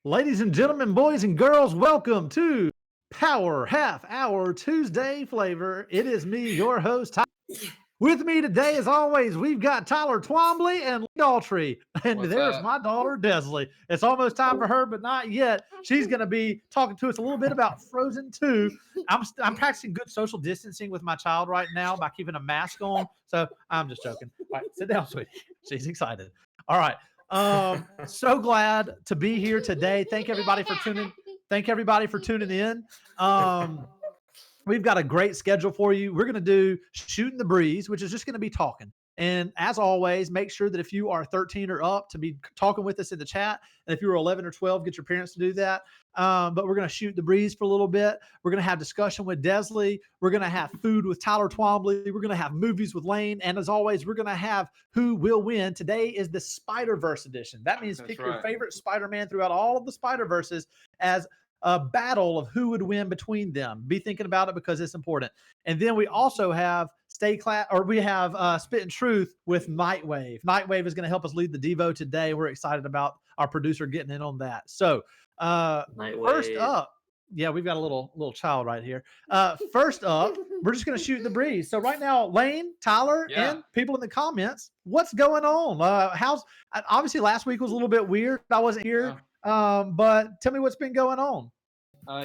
Ladies and gentlemen, boys and girls, welcome to Power Half Hour Tuesday Flavor. It is me, your host, Tyler. With me today, as always, we've got Tyler Twombly and Lee Daltrey. And What's there's up? my daughter, Desley. It's almost time for her, but not yet. She's going to be talking to us a little bit about Frozen 2. I'm practicing good social distancing with my child right now by keeping a mask on. So I'm just joking. All right, sit down, sweetie. She's excited. All right. So glad to be here today. Thank everybody for tuning. Thank everybody for tuning in. We've got a great schedule for you. We're going to do Shooting the Breeze, which is just going to be talking. And as always, make sure that if you are 13 or up to be talking with us in the chat. And if you're 11 or 12, get your parents to do that. But we're going to shoot the breeze for a little bit. We're going to have discussion with Desley. We're going to have food with Tyler Twombly. We're going to have movies with Lane. And as always, we're going to have Who Will Win. Today is the Spider-Verse edition. That means pick your favorite Spider-Man throughout all of the Spider-Verses as a battle of who would win between them. Be thinking about it because it's important. And then we also have Spit and Truth with Nightwave. Nightwave is going to help us lead the Devo today. We're excited about our producer getting in on that. So first up, yeah, we've got a little child right here. First up, we're just going to shoot the breeze. So right now, Lane, Tyler, and people in the comments, what's going on? Obviously last week was a little bit weird. I wasn't here. But tell me what's been going on.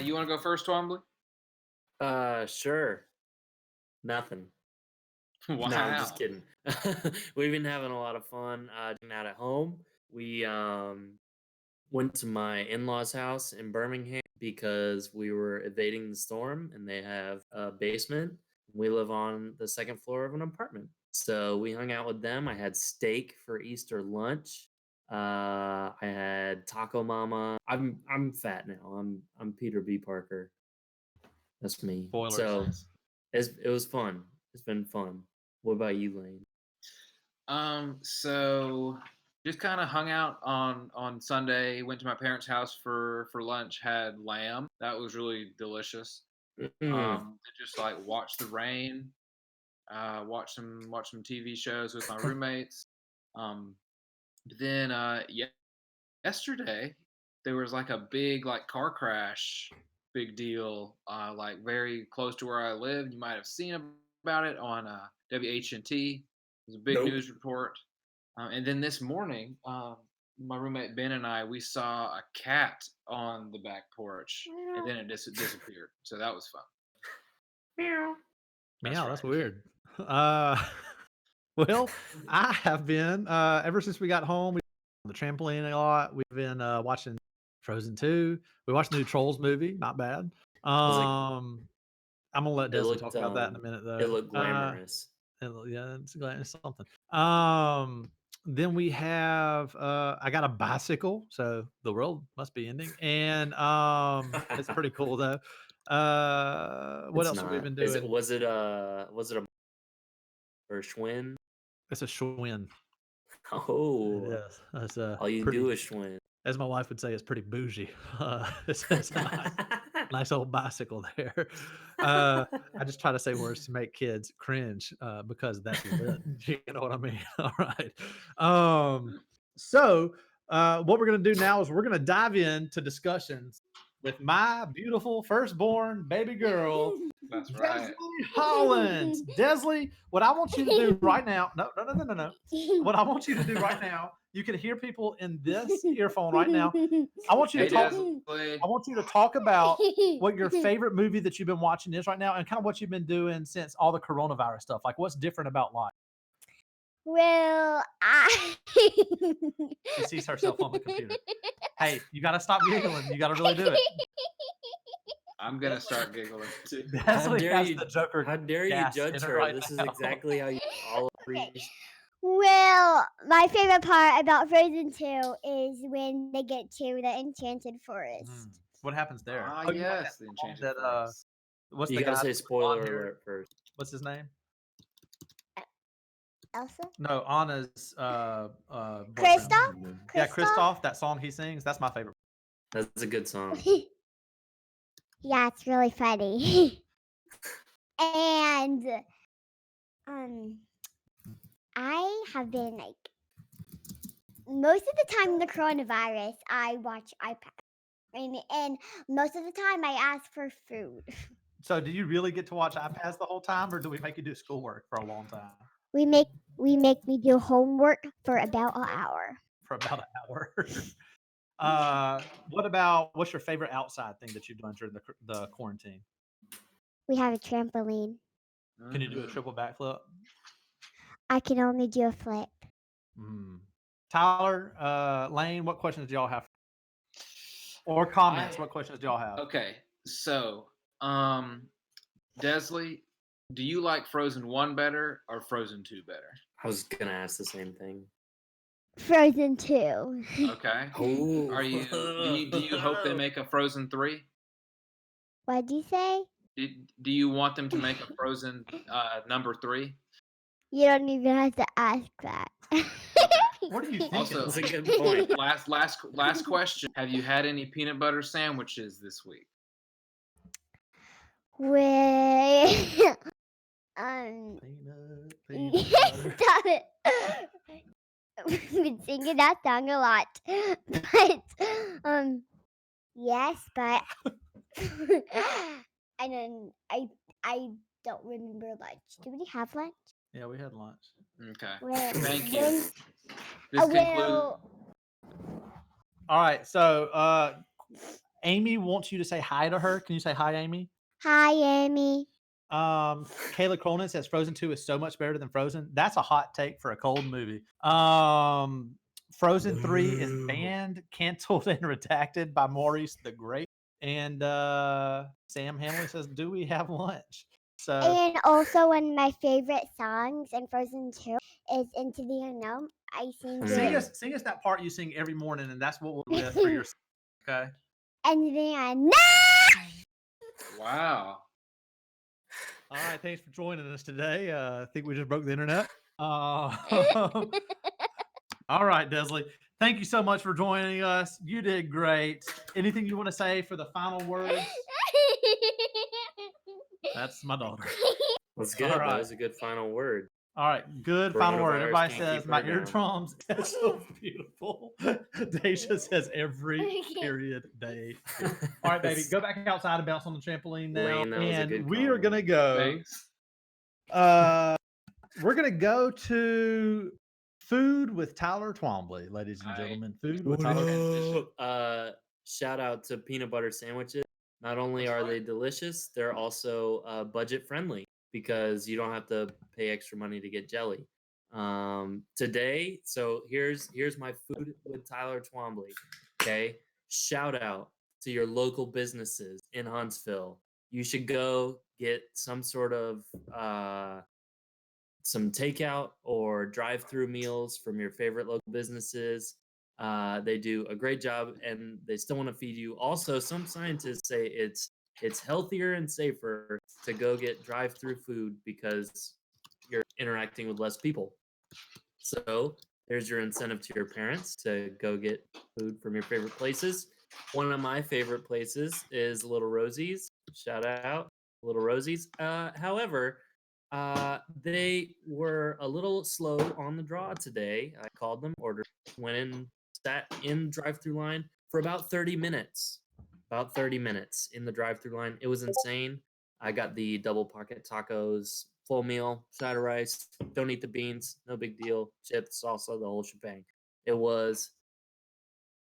You want to go first, Twombly? Sure. Nothing. Wow. No, I'm just kidding. We've been having a lot of fun doing that at home. We went to my in-laws' house in Birmingham because we were evading the storm, and they have a basement. We live on the second floor of an apartment. So we hung out with them. I had steak for Easter lunch. I had Taco Mama. I'm fat now. I'm Peter B. Parker. That's me. Spoilers. So it was fun. It's been fun. What about you, Lane? So just kind of hung out on Sunday. Went to my parents' house for lunch. Had lamb. That was really delicious. Just like watch the rain. Watch some TV shows with my roommates. Then yesterday there was like a big car crash, big deal, like very close to where I live. You might have seen about it on WHNT. It was a big news report. And then this morning, my roommate Ben and I, we saw a cat on the back porch, and then it disappeared. So that was fun. Meow. That's weird. Well, I have been ever since we got home. We on the trampoline a lot. We've been watching Frozen 2. We watched the new Trolls movie. Not bad. I'm gonna let Desley talk about that in a minute, though. It looked glamorous. Yeah, it's something. Then we have I got a bicycle, so the world must be ending, and it's pretty cool though. What else have we been doing? Was it a or Schwinn? It's a Schwinn. Oh, yes. That's all you do is Schwinn. As my wife would say, it's pretty bougie. It's a nice old bicycle there. I just try to say words to make kids cringe because that's lit. You know what I mean? All right. So what we're going to do now is we're going to dive into discussions with my beautiful firstborn baby girl, That's right. Desley Holland. Desley, what I want you to do right now, no. What I want you to do right now, you can hear people in this earphone right now. I want you to talk. I want you to talk about what your favorite movie that you've been watching is right now, and kind of what you've been doing since all the coronavirus stuff. Like, what's different about life? Well, She sees herself on the computer. Hey, you got to stop giggling. You got to really do it. I'm gonna start giggling too. How dare you judge her? Right this now. is exactly how you all appreciate. well, my favorite part about Frozen 2 is when they get to the Enchanted Forest. What happens there? Yes, the Enchanted Forest. What's You the gotta guy say with spoiler blonde hair? alert first. What's his name? Elsa? No, Anna's Kristoff? boyfriend. Yeah, Kristoff. That song he sings. That's my favorite. That's a good song. Yeah, it's really funny. And I have been most of the time in the coronavirus, I watch iPad. and most of the time I ask for food. So, do you really get to watch iPads the whole time, or do we make you do schoolwork for a long time? We make me do homework for about an hour. For about an hour. What's your favorite outside thing that you've done during the quarantine? We have a trampoline. Can you do a triple backflip? I can only do a flip. Tyler, Lane, what questions do y'all have? Or comments? What questions do y'all have? Okay, so Desley, do you like Frozen 1 better or Frozen 2 better? I was gonna ask the same thing. Frozen 2. Okay. Oh, Do you hope they make a Frozen 3? What'd you say? Do you want them to make a Frozen number 3? You don't even have to ask that. What are you thinking? Also, that's a good point. last question. Have you had any peanut butter sandwiches this week? Wait. Peanut Stop it. We've been singing that song a lot. But yes, but and then I don't remember lunch. Did we have lunch? Yeah, we had lunch. Okay. When, Thank you. when, This concludes. well, All right. So, Amy wants you to say hi to her. Can you say hi, Amy? hi, Amy. Kayla Cronin says Frozen 2 is so much better than Frozen. That's a hot take for a cold movie. Frozen 3 is banned, canceled, and redacted by Maurice the Great. And Sam Hamley says, do we have lunch? So, And also, one of my favorite songs in Frozen 2 is Into the Unknown. I sing it. sing us that part you sing every morning, and that's what we'll do for your. Okay. Into the Unknown. Wow. All right. Thanks for joining us today. I think we just broke the internet. All right, Desley. Thank you so much for joining us. You did great. Anything you want to say for the final words? That's my daughter. That's good. All right. That was a good final word. All right, good final word. Coronavirus Everybody can't says keep my her down." eardrums. That's so beautiful. Deja says every period day. All right, baby, go back outside and bounce on the trampoline now. Lane, that was a and good we are gonna comment. go. Thanks. We're gonna go to food with Tyler Twombly, ladies and Hi. gentlemen. Food with Tyler. Shout out to peanut butter sandwiches. Not only are they delicious, they're also budget friendly because you don't have to pay extra money to get jelly. Today, so here's my food with Tyler Twombly. Okay, shout out to your local businesses in Huntsville. You should go get some sort of some takeout or drive-through meals from your favorite local businesses. They do a great job, and they still want to feed you. Also, some scientists say it's healthier and safer to go get drive-through food because you're interacting with less people. So there's your incentive to your parents to go get food from your favorite places. One of my favorite places is Little Rosie's. Shout out, Little Rosie's. However, they were a little slow on the draw today. I called them, ordered, went in, sat in drive-through line for about 30 minutes. About 30 minutes in the drive-through line. It was insane. I got the double pocket tacos, full meal, side of rice. Don't eat the beans, no big deal. Chips, salsa, the whole shebang. It was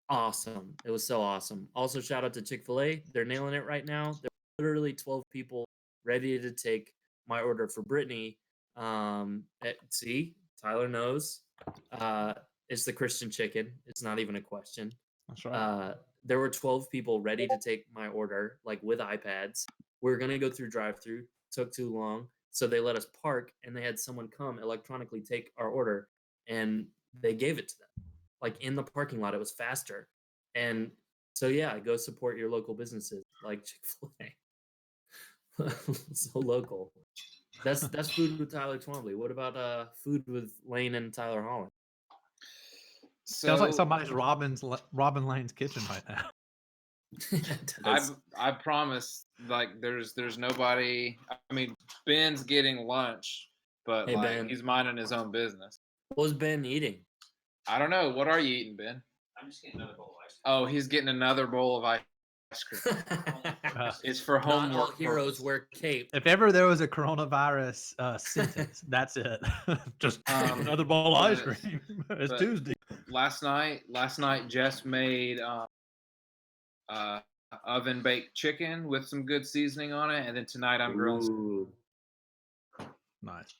awesome. It was so awesome. Also, shout out to Chick-fil-A. They're nailing it right now. There are literally 12 people ready to take my order for Brittany. See, Tyler knows. It's the Christian chicken. It's not even a question. That's right. There were 12 people ready to take my order, like with iPads. We are gonna go through drive-through. Took too long, so they let us park, and they had someone come electronically take our order, and they gave it to them, like in the parking lot. It was faster, and so yeah, go support your local businesses like Chick-fil-A. So local. That's food with Tyler Twombly. What about food with Lane and Tyler Holland? Sounds like somebody's Robin Lane's kitchen right now. I promise, like there's nobody. I mean, Ben's getting lunch, but Hey, like Ben. he's minding his own business. What was Ben eating? I don't know. What are you eating, Ben? I'm just getting another bowl of ice cream. Oh, he's getting another bowl of ice ice cream. It's for Not all homework. heroes purposes. wear cape. If ever there was a coronavirus sentence, that's it. Just another bowl of ice but- cream. It's but- Tuesday. Last night, Jess made oven baked chicken with some good seasoning on it, and then tonight I'm grilling. Ooh, Nice.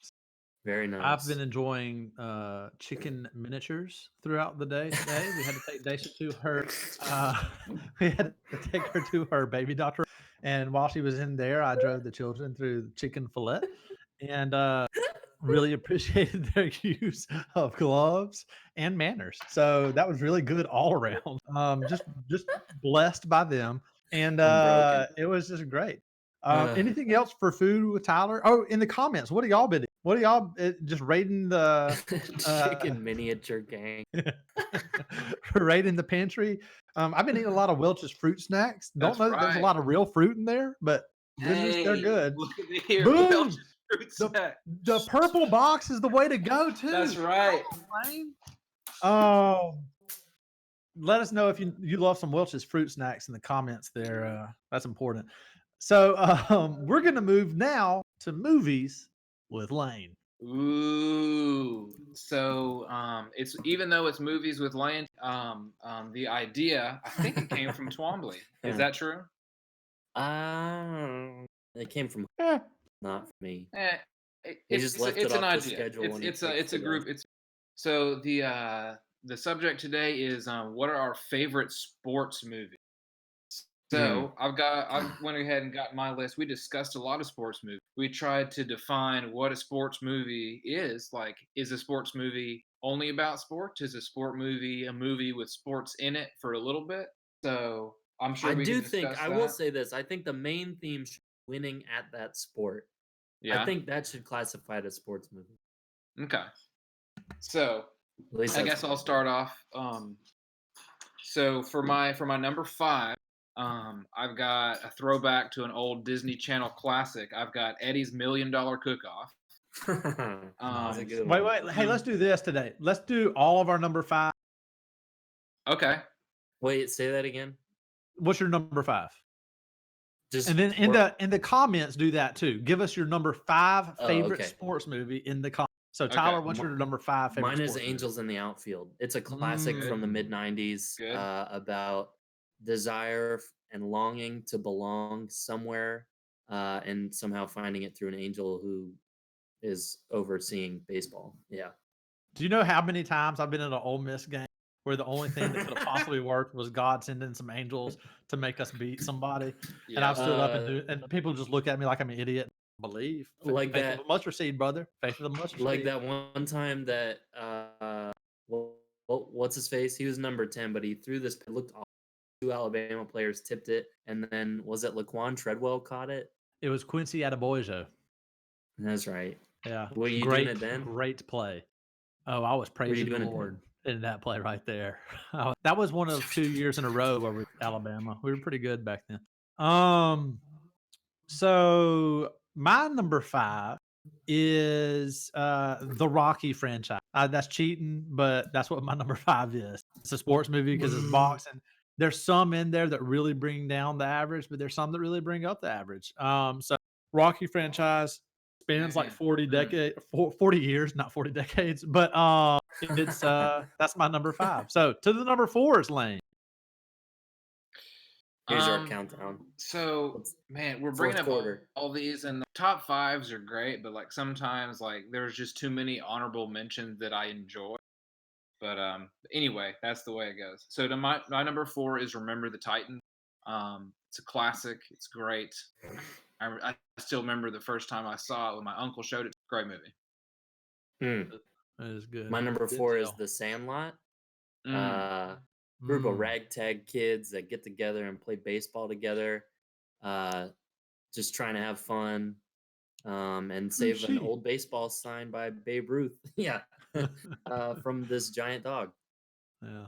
very nice. I've been enjoying chicken miniatures throughout the day today. We had to take Daisha to her. We had to take her to her baby doctor, and while she was in there, I drove the children through the chicken fillet, and really appreciated their use of gloves and manners. So that was really good all around. Just blessed by them, and Unbroken. it was just great. Anything else for food with Tyler? Oh, in the comments, what do y'all been? What are y'all just raiding the Chicken miniature gang. raiding the pantry? I've been eating a lot of Welch's fruit snacks. Don't That's know that there's a right. lot of real fruit in there, but goodness, they're Hey, good. Look at me here. Boom! Welch's fruit snack. The purple box is the way to go too. That's right. Lane. Let us know if you love some Welch's fruit snacks in the comments there. That's important. So we're gonna move now to movies with Lane. Ooh. So it's even though it's movies with Lane, the idea I think it came from Twombly. Is that true? It came from Eh, not from me. He just left it an off the idea. schedule when he It's picked a it group. up. It's so the subject today is what are our favorite sports movies? So I went ahead and got my list. We discussed a lot of sports movies. We tried to define what a sports movie is. Like, is a sports movie only about sports? Is a sport movie a movie with sports in it for a little bit? So I'm sure I we do can think discuss I will that. say this. I think the main theme should be winning at that sport. Yeah. I think that should classify it as sports movie. Okay. So At least I that's guess what I'll think. start off. So for my number 5, I've got a throwback to an old Disney Channel classic. I've got Eddie's $1 Million Cook-Off. That's a good wait, one. wait. Hey, let's do this today. Let's do all of our number 5. Okay. Wait, say that again. What's your number 5? Just And then in the comments, do that too. Give us your number 5 Oh, favorite okay. sports movie in the comments. So Tyler, what's your number 5 favorite? Mine is sports Angels in the Outfield. It's a classic from the Mm. mid '90s Good. about desire and longing to belong somewhere, and somehow finding it through an angel who is overseeing baseball. Yeah. Do you know how many times I've been in an Ole Miss game where the only thing that could have possibly worked was God sending some angels to make us beat somebody? And I've stood up and people just look at me like I'm an idiot. Believe. Like faith that- of a mustard seed, brother. Faith of the mustard Like seed. that one time that what's his face? He was number 10, but he threw this. It looked awesome. 2 Alabama players tipped it, and then was it Laquan Treadwell caught it? It was Quincy Adebojo. That's right. Yeah. Were you great, doing it then? Great play. Oh, I was you praising the doing it then? Lord in that play right there. That was one of 2 years in a row where we were Alabama. We were pretty good back then. So my number 5 is the Rocky franchise. That's cheating, but that's what my number 5 is. It's a sports movie because it's boxing. There's some in there that really bring down the average, but there's some that really bring up the average. So Rocky franchise spans like 40 years, not 40 decades, but it's that's my number 5. So to the number 4 is Lane. Here's our countdown. So, man, we're bringing up all these, and the top 5s are great, but like sometimes like there's just too many honorable mentions that I enjoy. But anyway, that's the way it goes. So to my number 4 is Remember the Titans. It's a classic. It's great. I still remember the first time I saw it when my uncle showed it. Great movie. That is good. My number Good 4 is deal. The Sandlot. Group of ragtag kids that get together and play baseball together, just trying to have fun, and save an old baseball signed by Babe Ruth. Yeah, from this giant dog. Yeah,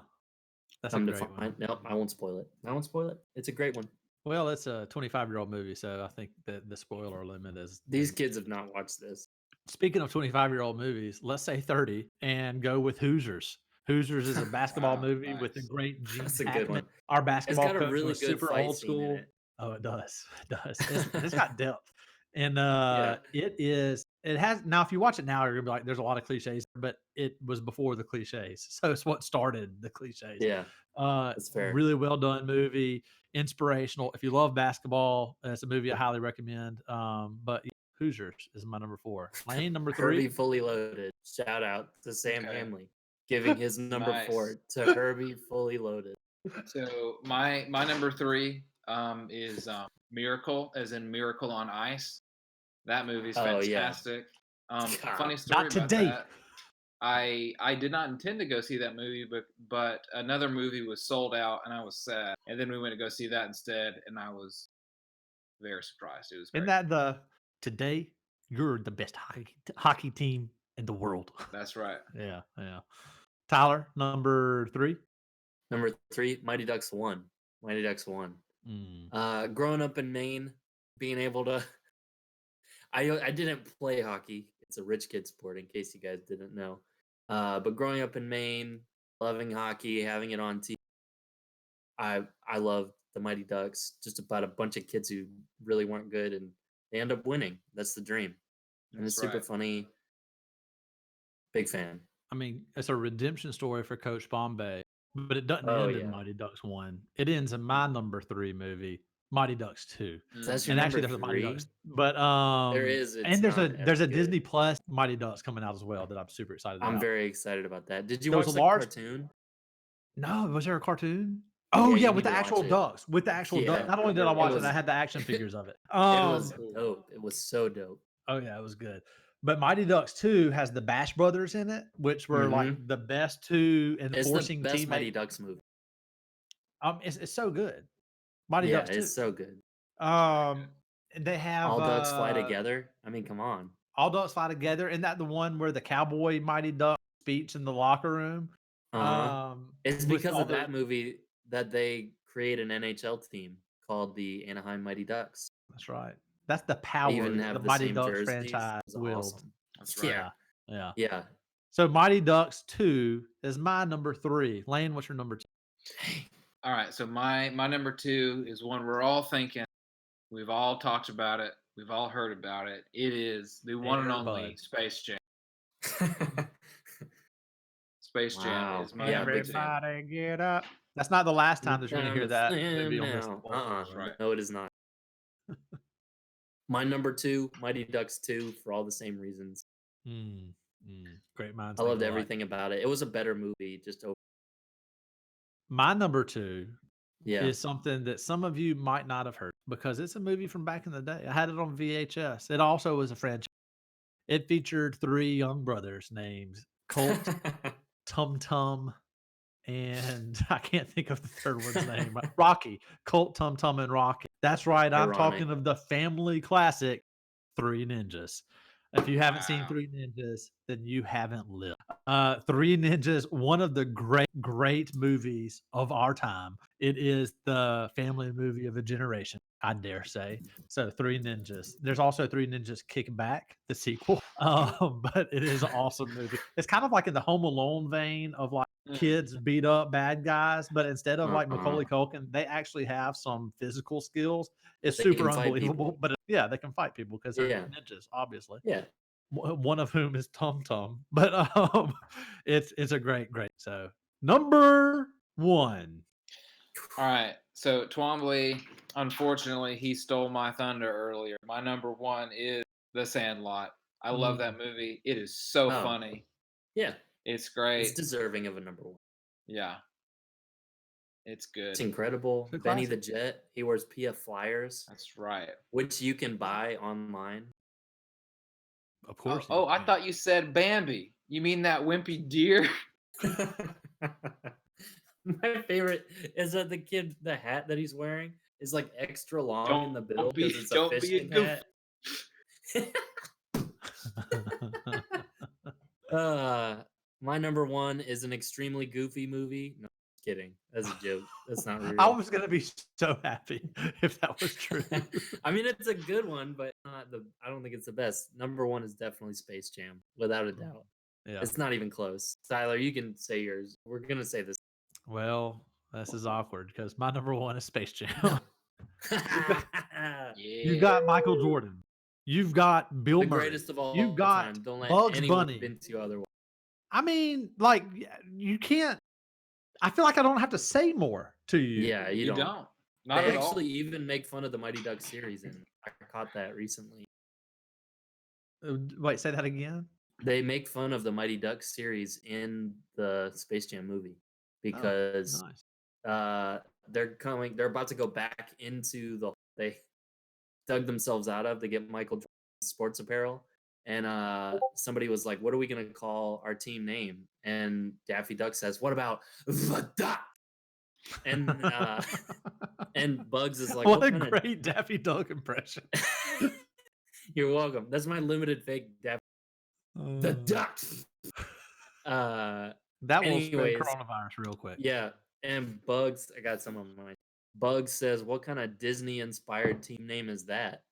that's Come a to great find, one. nope, I won't spoil it. I won't spoil it. It's a great one. Well, it's a 25-year-old movie, so I think that the spoiler limit is. These kids have not watched this. Speaking of 25-year-old movies, let's say 30 and go with Hoosiers. Hoosiers is a basketball Wow, movie with the nice. great Gene That's a good Hackman. one. Our It's basketball got a coach really was good super fight old scene in school. it. Oh, it does. It does. It's got depth. And Yeah. it has now if you watch it now, you're gonna be like, there's a lot of cliches, but it was before the cliches. So it's what started the cliches. Yeah. That's fair. Really well done movie, inspirational. If you love basketball, it's a movie I highly recommend. But yeah, Hoosiers is my number 4. Lane number 3. Herbie Fully Loaded. Shout out to Sam Okay. Hamley giving his number Nice. 4 to Herbie Fully Loaded. So my number 3 is Miracle, as in Miracle on Ice. That movie's Oh, yeah. fantastic. God. Funny story Not about today. that. I did not intend to go see that movie, but another movie was sold out, and I was sad. And then we went to go see that instead, and I was very surprised. It was great. Isn't that the today you're the best hockey team in the world? That's right. Yeah. Tyler, number 3. Number 3, Mighty Ducks 1. Mighty Ducks 1. Growing up in Maine, being able to I didn't play hockey. It's a rich kid sport, in case you guys didn't know. But growing up in Maine, loving hockey, having it on TV, I love the Mighty Ducks. Just about a bunch of kids who really weren't good, and they end up winning. That's the dream, and it's That's super right. funny. Big fan. I mean, it's a redemption story for Coach Bombay, but it doesn't Oh end in yeah, Mighty Ducks 1. It ends in my number 3 movie, Mighty Ducks 2. that's your And number actually there's a Mighty 3. Ducks, but There is. and It's there's not there's a as Disney good. Plus Mighty Ducks coming out as well that I'm super excited I'm about. very excited about that. Did you There watch was a the large cartoon? No, was there a cartoon? Oh Yeah, yeah, you with need the to actual watch it. ducks. With the actual duck. Yeah, Not only did I it watch it, I was had the action figures of it. it was Cool. dope. It was so dope. Oh yeah, it was good. But Mighty Ducks 2 has the Bash Brothers in it, which were like Mhm. the best two It's the enforcing best Mighty teammates. Ducks movie. It's so good. Mighty Yeah, Ducks 2. it's so good. They have All ducks fly together. I mean, come on. All Ducks Fly Together. Isn't that the one where the cowboy Mighty Duck speech in the locker room? Uh-huh. It's With because all of that movie that they create an NHL team called the Anaheim Mighty Ducks. That's right. That's the They power even that have the the Mighty same Ducks jerseys. franchise It's wields. awesome. That's right. Yeah. Yeah. So Mighty Ducks 2 is my number 3. Lane, what's your number 2? All right. So my number 2 is one we're all thinking. We've all talked about it. We've all heard about it. It is the one and Air only Bud. Space Jam. Space Jam Wow. is my Yeah, number big 2. fan. Everybody get up. That's not the last time that you're going to hear that Understand movie on this. now. That's right. No, it is not. My number 2, Mighty Ducks 2, for all the same reasons. Great minds. I think loved alike. everything about it. It was a better movie. Just My number 2 yeah. is something that some of you might not have heard because it's a movie from back in the day. I had it on VHS. It also was a franchise. It featured 3 young brothers named Colt, Tum Tum, and I can't think of the third one's name. Rocky. Colt, Tum Tum, and Rocky. That's right. I'm Ironic. talking of the family classic, 3 Ninjas. If you haven't seen Wow. 3 Ninjas, then you haven't lived. 3 Ninjas, one of the great movies of our time. It is the family movie of a generation, I dare say. So 3 Ninjas. There's also 3 Ninjas Kick Back, the sequel. But it is an awesome movie. It's kind of like in the Home Alone vein of like kids beat up bad guys, but instead of like Macaulay Culkin, they actually have some physical skills. It's They super can fight unbelievable, people. but yeah, they can fight people because they're Yeah. ninjas, obviously. Yeah. One of whom is Tum Tum, but it's a great. So number 1. All right. So Twombly, unfortunately, he stole my thunder earlier. My number 1 is The Sandlot. I love that movie. It is so Oh. funny. Yeah. It's It's great. deserving of a number 1. Yeah. It's good. It's incredible. Good Benny the classic. Jet. He wears PF flyers, That's right. which you can buy online. Of course. Oh, I thought you said Bambi. You mean that wimpy deer? My favorite is that the hat that he's wearing is like extra long in the bill because it's a don't be a fishing goof. hat. My number 1 is an extremely goofy movie. No, just kidding. That's a joke. That's not real. I was gonna be so happy if that was true. I mean, it's a good one, but not I don't think it's the best. Number 1 is definitely Space Jam, without a doubt. Yeah. It's not even close. Tyler, you can say yours. We're gonna say this. Well, this is awkward because my number one is Space Jam. No. You've Yeah. got Michael Jordan. You've got Bill The Murray. greatest of all You've got time. Don't let Bugs anyone Bunny. convince you otherwise. I mean, like, you can't. I feel like I don't have to say more to you. Yeah, you You don't. don't. Not They at all. actually even make fun of the Mighty Ducks series, and I caught that recently. Wait, say that again. They make fun of the Mighty Ducks series in the Space Jam movie because Nice. they're about to go back into they dug themselves out of to get Michael Jordan sports apparel. And somebody was like, "What are we gonna call our team name?" And Daffy Duck says, "What about the Duck?" And and Bugs is like, what a kinda... great Daffy Duck impression. You're welcome. That's my limited fake Daffy. The Duck. That will spread Anyways, coronavirus real quick. yeah. And Bugs, I got some of mine. Bugs says, "What kind of Disney-inspired team name is that?"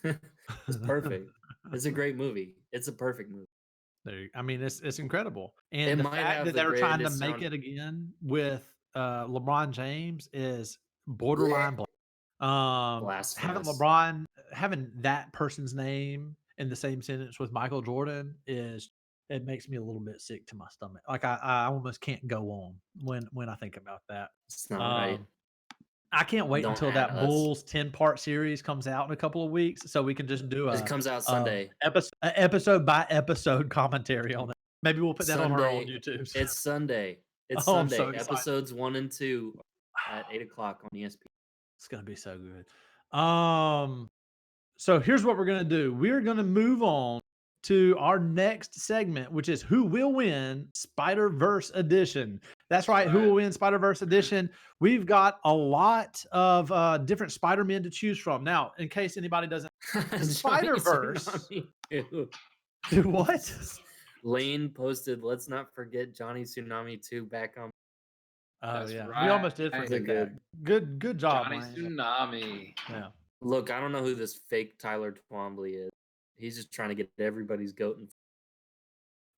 It's perfect. It's a great movie. It's a perfect movie. I mean, it's incredible, and It the might fact have that the they're trying to greatest make sound. it again with LeBron James is borderline. Having Blasphemous. having that person's name in the same sentence with Michael Jordan it makes me a little bit sick to my stomach. Like I almost can't go on when I think about that. It's not right. I can't wait Don't until add that us. Bulls 10-part series comes out in a couple of weeks, so we can just do It comes out Sunday. episode by episode commentary on it. Maybe we'll put that on our own Sunday. YouTube. It's Sunday. It's Oh, I'm Sunday. so excited. Episodes 1 and 2 at 8:00 on ESPN. It's gonna be so good. So here's what we're gonna do. We're gonna move on to our next segment, which is Who Will Win Spider-Verse Edition. That's right. Who Will Win Spider-Verse Edition? We've got a lot of different Spider-Men to choose from. Now, in case anybody doesn't, Spider-Verse. Do what? Lane posted, "Let's not forget Johnny Tsunami 2 back on." Oh That's yeah, we right. almost did forget that. Good job, Johnny Lane. Tsunami. Yeah. Look, I don't know who this fake Tyler Twombly is. He's just trying to get everybody's goat. And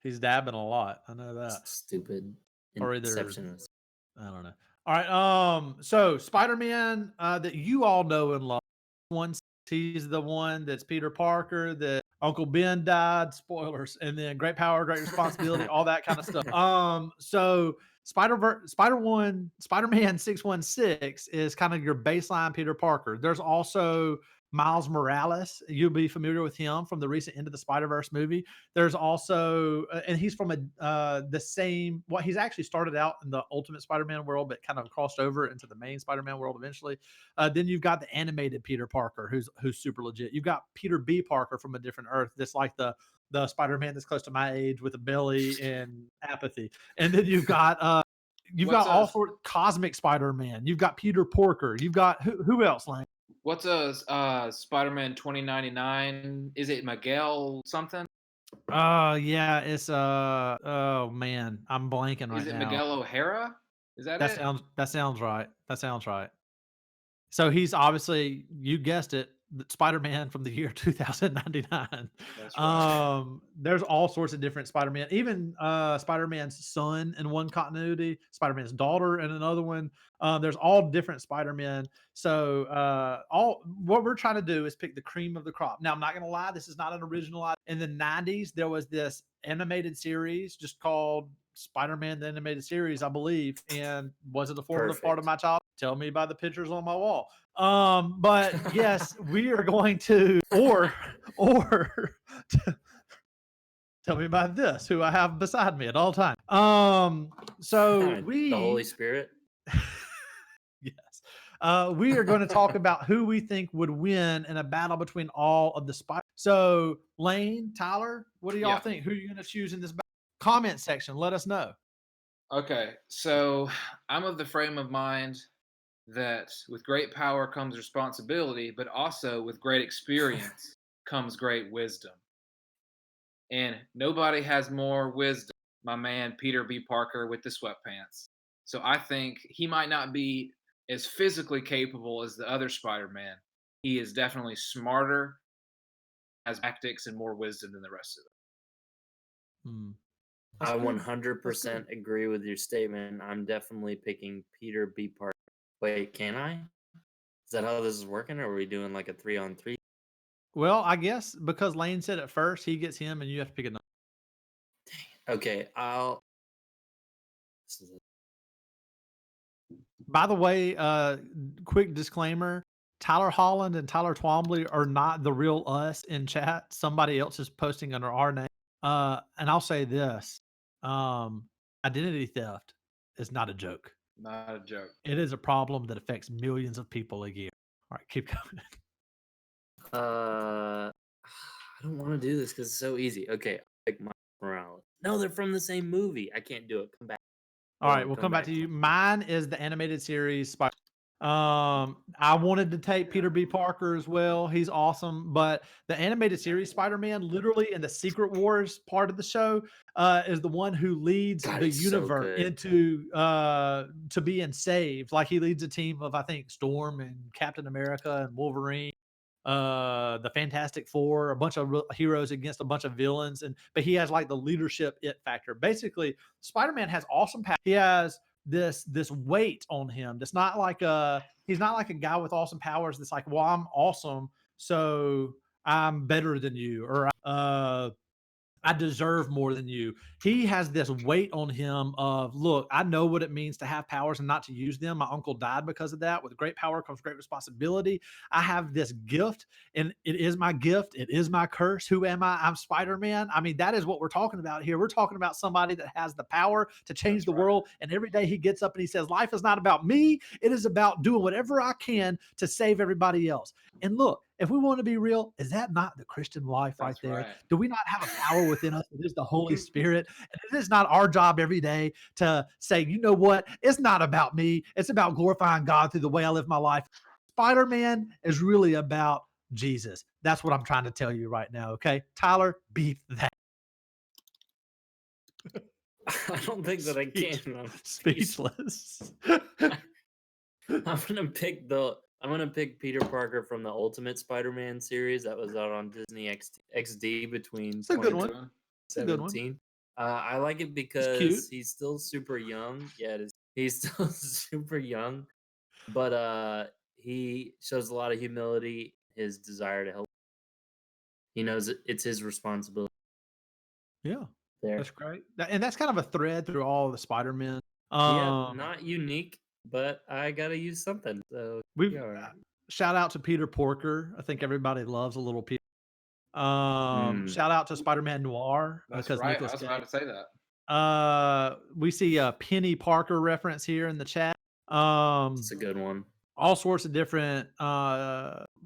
He's dabbing a lot. I know that. stupid Or either inceptionist. I don't know. All right. So Spider-Man that you all know and love. He's the one that's Peter Parker, that Uncle Ben died, spoilers, and then great power, great responsibility, all that kind of stuff. So Spider-Man 616 is kind of your baseline Peter Parker. There's also Miles Morales. You'll be familiar with him from the recent Into the Spider-Verse movie. There's also, and he's from the same. Well, he's actually started out in the Ultimate Spider-Man world, but kind of crossed over into the main Spider-Man world eventually. Then you've got the animated Peter Parker, who's super legit. You've got Peter B. Parker from a different Earth, that's like the Spider-Man that's close to my age with a belly and apathy. And then you've got all sorts cosmic Spider-Man. You've got Peter Porker. You've got who else, Lane? What's a Spider-Man 2099? Is it Miguel something? Yeah, it's oh man, I'm blanking right now. Is it Miguel O'Hara? Is that it? That sounds right. That sounds right. So he's obviously, you guessed it, Spider-Man from the year 2099. That's right. There's all sorts of different Spider-Man, even Spider-Man's son in one continuity, Spider-Man's daughter in another one. There's all different Spider-Man. So what we're trying to do is pick the cream of the crop. Now, I'm not gonna lie, this is not an original idea. In the 90s, there was this animated series just called Spider-Man the Animated Series, I believe, and was it a formative part of my childhood? Tell me by the pictures on my wall. But yes, we are going to, or tell me about this, who I have beside me at all times. So the Holy Spirit. Yes. We are going to talk about who we think would win in a battle between all of the Spider. So Lane, Tyler, what do y'all think? Who are you going to choose in this battle? Comment section, let us know. Okay, so I'm of the frame of mind that with great power comes responsibility, but also with great experience comes great wisdom. And nobody has more wisdom, my man Peter B. Parker with the sweatpants. So I think he might not be as physically capable as the other Spider-Man. He is definitely smarter, has tactics and more wisdom than the rest of them. That's I good. 100% agree with your statement. I'm definitely picking Peter B. Parker. Wait, can I? Is that how this is working, or are we doing like a 3-on-3? Well, I guess because Lane said it first, he gets him, and you have to pick another. Okay, I'll. This is By the way, quick disclaimer: Tyler Holland and Tyler Twombly are not the real us in chat. Somebody else is posting under our name. And I'll say this: identity theft is not a joke. Not a joke. It is a problem that affects millions of people a year. All right, keep going. I don't want to do this because it's so easy. Okay, I'll pick Miles Morales. No, they're from the same movie. I can't do it. Come back. All Hold right, on, we'll come back to you. Mine is the animated series. I wanted to take Peter B. Parker as well. He's awesome, but the animated series Spider-Man, literally in the Secret Wars part of the show, is the one who leads God, the he's so universe good. into to being saved. Like he leads a team of I think Storm and Captain America and Wolverine, the Fantastic Four, a bunch of heroes against a bunch of villains, but he has like the leadership it factor. Basically, Spider-Man has awesome power. He has this weight on him. That's not like he's not like a guy with awesome powers that's like, well, I'm awesome, so I'm better than you, or I deserve more than you. He has this weight on him of, look, I know what it means to have powers and not to use them. My uncle died because of that. With great power comes great responsibility. I have this gift, and it is my gift. It is my curse. Who am I? I'm Spider-Man. I mean, that is what we're talking about here. We're talking about somebody that has the power to change That's the right. world. And every day he gets up and he says, life is not about me. It is about doing whatever I can to save everybody else. And look, if we want to be real, is that not the Christian life right That's there? right. Do we not have a power within us that is the Holy Spirit? And it is not our job every day to say, you know what? It's not about me. It's about glorifying God through the way I live my life. Spider-Man is really about Jesus. That's what I'm trying to tell you right now. Okay. Tyler, beat that. I don't think that I can. I'm Speechless. I'm gonna pick Peter Parker from the Ultimate Spider-Man series that was out on Disney XD between It's a good one. 2017. It's a good one. I like it It's because cute. he's still super young. Yeah, it is. He's still super young, but he shows a lot of humility, his desire to help. He knows it's his responsibility Yeah. there. That's great. And that's kind of a thread through all of the Spider-Man. Yeah, not unique, but I gotta use something. So We've yeah. shout out to Peter Porker. I think everybody loves a little Peter. Mm, Shout out to Spider-Man Noir That's because right. I Nicholas was Cage. about to say that. We see a Penny Parker reference here in the chat. it's a good one. All sorts of different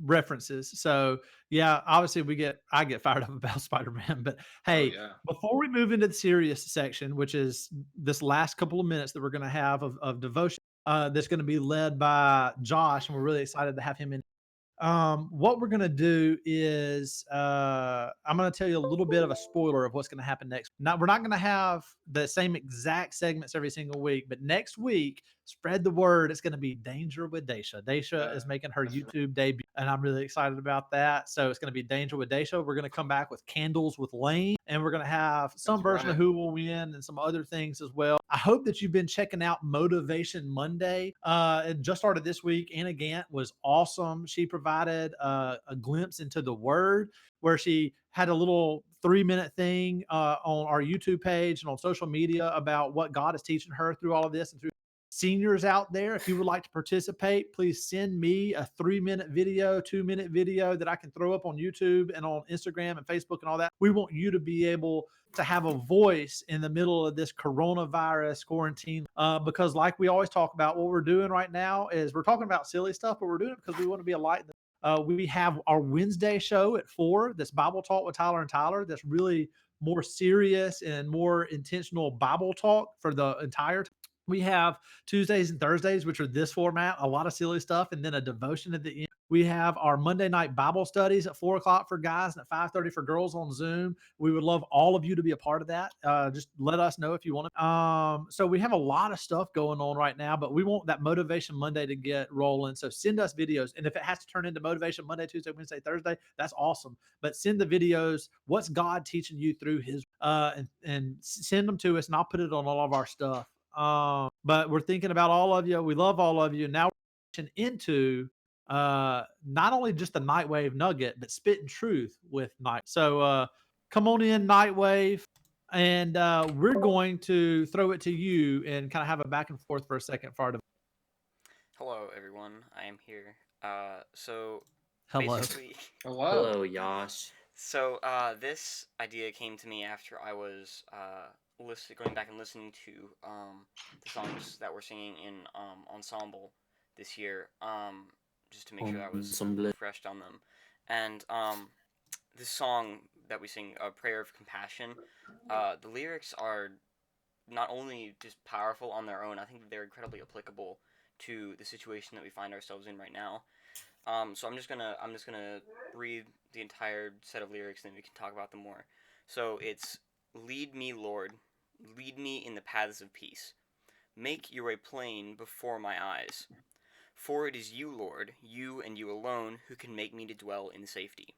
references. So yeah, obviously I get fired up about Spider-Man, but Oh hey, yeah. before we move into the serious section, which is this last couple of minutes that we're going to have of devotion, that's going to be led by Josh, and we're really excited to have him in. What we're gonna do is I'm gonna tell you a little bit of a spoiler of what's gonna happen next. We're not gonna have the same exact segments every single week, but next week, spread the word. It's gonna be Danger with Daisha. Daisha is making her That's right. YouTube debut, and I'm really excited about that. So it's gonna be Danger with Daisha. We're gonna come back with Candles with Lane, and we're gonna have some That's version of right. Who Will Win and some other things as well. I hope that you've been checking out Motivation Monday. It just started this week. Anna Gant was awesome. She provided a glimpse into the Word, where she had a little 3-minute thing on our YouTube page and on social media about what God is teaching her through all of this. And through seniors out there, if you would like to participate, please send me a 3-minute video, 2-minute video that I can throw up on YouTube and on Instagram and Facebook and all that. We want you to be able to have a voice in the middle of this coronavirus quarantine, because like we always talk about, what we're doing right now is we're talking about silly stuff, but we're doing it because we want to be a light. We have our Wednesday show at 4, this Bible talk with Tyler and Tyler, that's really more serious and more intentional Bible talk for the entire time. We have Tuesdays and Thursdays, which are this format, a lot of silly stuff, and then a devotion at the end. We have our Monday night Bible studies at 4 o'clock for guys and at 5:30 for girls on Zoom. We would love all of you to be a part of that. Just let us know if you want to. So we have a lot of stuff going on right now, but we want that Motivation Monday to get rolling. So send us videos, and if it has to turn into Motivation Monday, Tuesday, Wednesday, Thursday, that's awesome. But send the videos. What's God teaching you through His and send them to us, and I'll put it on all of our stuff. But we're thinking about all of you. We love all of you. Now we're into not only just the Nightwave nugget, but spitting truth with Night. So come on in, Nightwave, and we're going to throw it to you and kind of have a back and forth for a second for our Hello, everyone. I am here. So hello. basically, Hello. Hello, Yash. so this idea came to me after I was going back and listening to the songs that we're singing in ensemble this year, just to make sure I was Ensemble. refreshed on them. And this song that we sing, "A Prayer of Compassion," the lyrics are not only just powerful on their own, I think they're incredibly applicable to the situation that we find ourselves in right now. So I'm just gonna read the entire set of lyrics, and then we can talk about them more. So it's, "Lead me, Lord, lead me in the paths of peace. Make your way plain before my eyes. For it is you, Lord, you and you alone, who can make me to dwell in safety.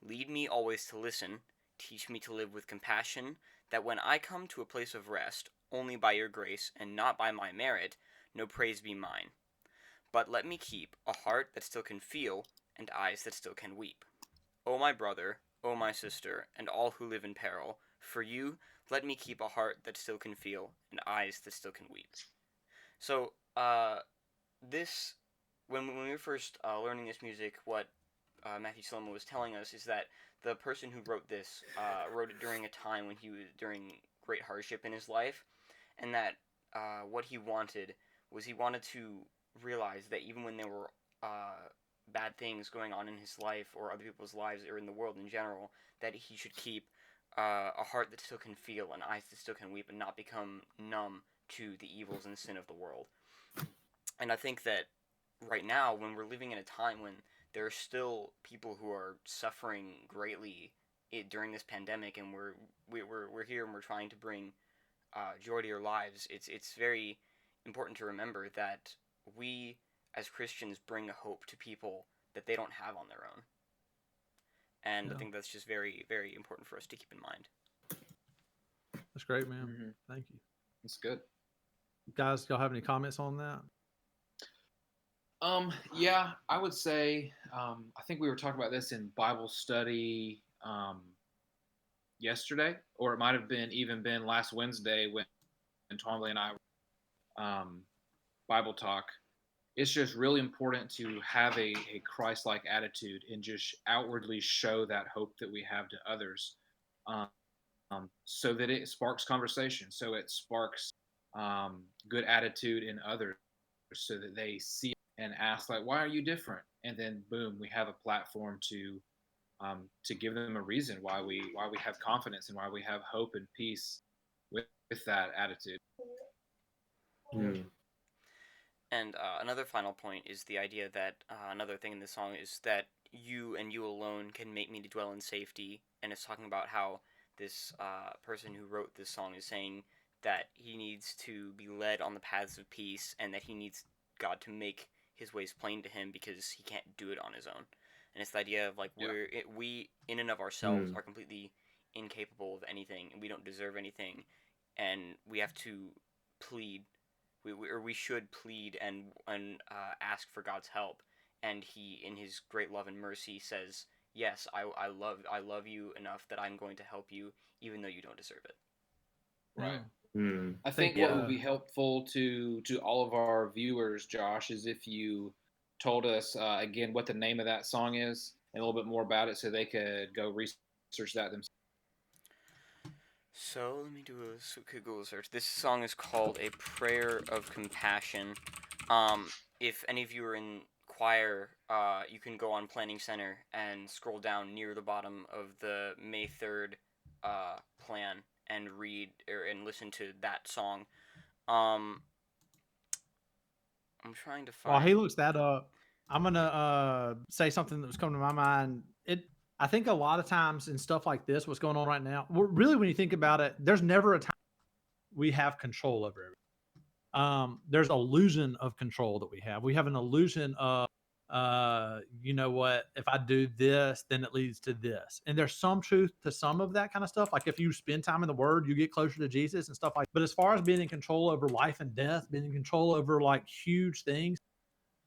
Lead me always to listen. Teach me to live with compassion, that when I come to a place of rest, only by your grace and not by my merit, no praise be mine. But let me keep a heart that still can feel and eyes that still can weep. O my brother, O my sister, and all who live in peril, for you, let me keep a heart that still can feel and eyes that still can weep." So, this, when we were first learning this music, what Matthew Slomo was telling us is that the person who wrote this wrote it during a time when he was during great hardship in his life, and that what he wanted was he wanted to realize that even when there were bad things going on in his life or other people's lives or in the world in general, that he should keep a heart that still can feel and eyes that still can weep and not become numb to the evils and sin of the world. And I think that right now, when we're living in a time when there are still people who are suffering greatly during this pandemic, and we're here and we're trying to bring joy to your lives, it's very important to remember that we as Christians bring hope to people that they don't have on their own. And I think that's just very, very important for us to keep in mind. That's great, man. Mhm. Thank you. That's good. Guys, y'all have any comments on that? Yeah, I would say, I think we were talking about this in Bible study yesterday, or it might have been last Wednesday when Twombly and I Bible talk. It's just really important to have a Christ-like attitude and just outwardly show that hope that we have to others, so that it sparks conversation, so it sparks good attitude in others, so that they see and ask, like, why are you different? And then boom, we have a platform to give them a reason why we have confidence and why we have hope and peace with that attitude. Hmm. And another final point is the idea that another thing in this song is that you and you alone can make me to dwell in safety. And it's talking about how this person who wrote this song is saying that he needs to be led on the paths of peace and that he needs God to make his ways plain to him because he can't do it on his own. And it's the idea of like we in and of ourselves are completely incapable of anything and we don't deserve anything, and we have to plead we should plead and ask for God's help, and He, in His great love and mercy, says, "Yes, I love you enough that I'm going to help you, even though you don't deserve it." Right. Hmm. I think what would be helpful to all of our viewers, Josh, is if you told us again what the name of that song is and a little bit more about it, so they could go research that themselves. So let me do a quick Google search. This song is called "A Prayer of Compassion." If any of you are in choir, you can go on Planning Center and scroll down near the bottom of the May 3rd plan and read and listen to that song. I'm trying to find. While he looks that up, I'm gonna say something that was coming to my mind. I think a lot of times in stuff like this, what's going on right now, really, when you think about it, there's never a time we have control over everything. There's illusion of control that we have. We have an illusion of, you know what, if I do this, then it leads to this. And there's some truth to some of that kind of stuff. Like if you spend time in the Word, you get closer to Jesus and stuff like. But as far as being in control over life and death, being in control over like huge things,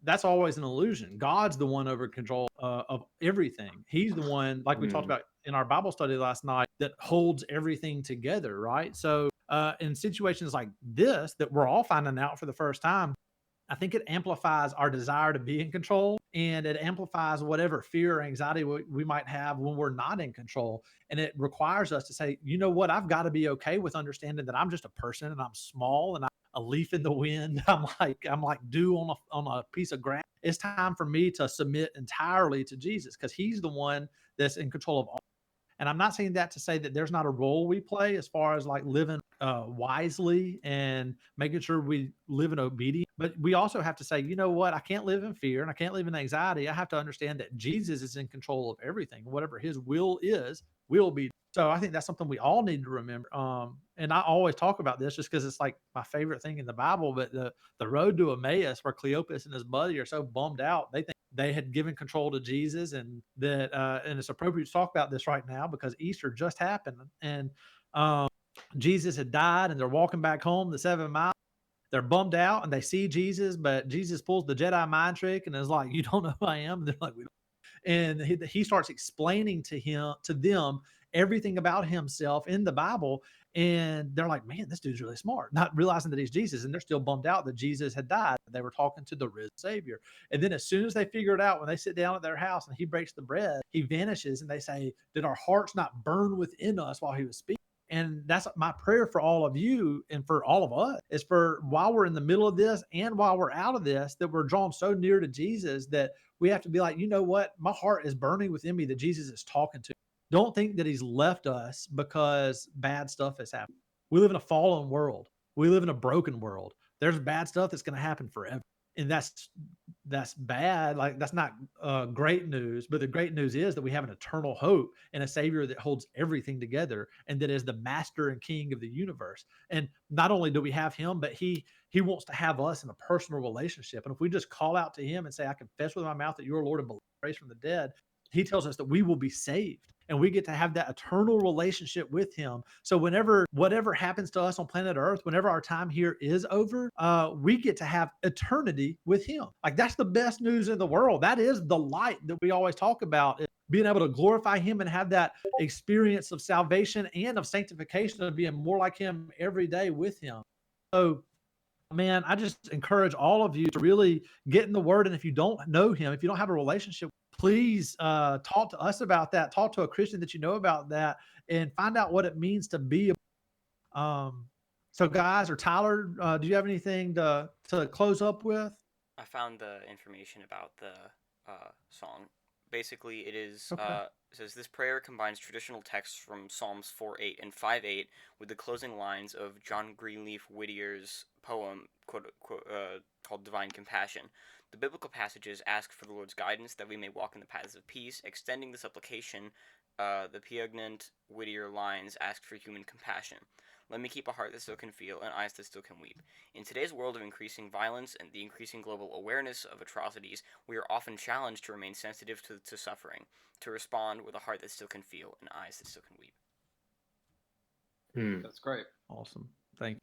that's always an illusion. God's the one over control of everything. He's the one, like we talked about in our Bible study last night, that holds everything together, right? So in situations like this that we're all finding out for the first time, I think it amplifies our desire to be in control, and it amplifies whatever fear or anxiety we might have when we're not in control. And it requires us to say, you know what, I've got to be okay with understanding that I'm just a person and I'm small and I'm a leaf in the wind. I'm like dew on a piece of grass. It's time for me to submit entirely to Jesus because he's the one that's in control of all. And I'm not saying that to say that there's not a role we play as far as like living wisely and making sure we live in obedience. But we also have to say, you know what? I can't live in fear and I can't live in anxiety. I have to understand that Jesus is in control of everything. Whatever his will is, will be. So I think that's something we all need to remember. And I always talk about this just because it's like my favorite thing in the Bible. But the road to Emmaus, where Cleopas and his buddy are so bummed out, they think they had given control to Jesus, and that and it's appropriate to talk about this right now because Easter just happened, and Jesus had died, and they're walking back home the 7 miles. They're bummed out, and they see Jesus, but Jesus pulls the Jedi mind trick and is like, "You don't know who I am." And they're like, "We don't." And he starts explaining to them everything about himself in the Bible, and they're like, man, this dude's really smart, not realizing that he's Jesus. And they're still bummed out that Jesus had died. They were talking to the risen Savior. And then as soon as they figure it out, when they sit down at their house and he breaks the bread, he vanishes, and they say, did our hearts not burn within us while he was speaking? And that's my prayer for all of you and for all of us, is for while we're in the middle of this and while we're out of this, that we're drawn so near to Jesus that we have to be like, you know what? My heart is burning within me that Jesus is talking to. Don't think that he's left us because bad stuff has happened. We live in a fallen world. We live in a broken world. There's bad stuff that's going to happen forever. And that's bad. Like that's not great news. But the great news is that we have an eternal hope and a Savior that holds everything together and that is the Master and King of the universe. And not only do we have Him, but He wants to have us in a personal relationship. And if we just call out to Him and say, "I confess with my mouth that You are Lord and believe raised from the dead," He tells us that we will be saved and we get to have that eternal relationship with him. So whenever whatever happens to us on planet Earth, whenever our time here is over, we get to have eternity with him. Like that's the best news in the world. That is the light that we always talk about. Being able to glorify him and have that experience of salvation and of sanctification, of being more like him every day with him. So man, I just encourage all of you to really get in the word. And if you don't know him, if you don't have a relationship, please talk to us about that. Talk to a Christian that you know about that and find out what it means to be. So guys, or Tyler, do you have anything to close up with? I found the information about the song. Basically, it is Okay. says this prayer combines traditional texts from Psalms 4:8 and 5:8 with the closing lines of John Greenleaf Whittier's poem called "Divine Compassion." The biblical passages ask for the Lord's guidance that we may walk in the paths of peace. Extending the supplication, the poignant Whittier lines ask for human compassion. Let me keep a heart that still can feel and eyes that still can weep. In today's world of increasing violence and the increasing global awareness of atrocities, we are often challenged to remain sensitive to suffering, to respond with a heart that still can feel and eyes that still can weep. That's great. Awesome. Thank you.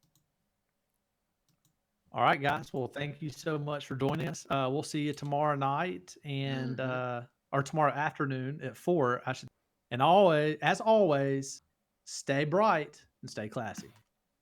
All right, guys. Well, thank you so much for joining us. We'll see you tomorrow night and or tomorrow afternoon at 4, I should. And always, as always, stay bright and stay classy.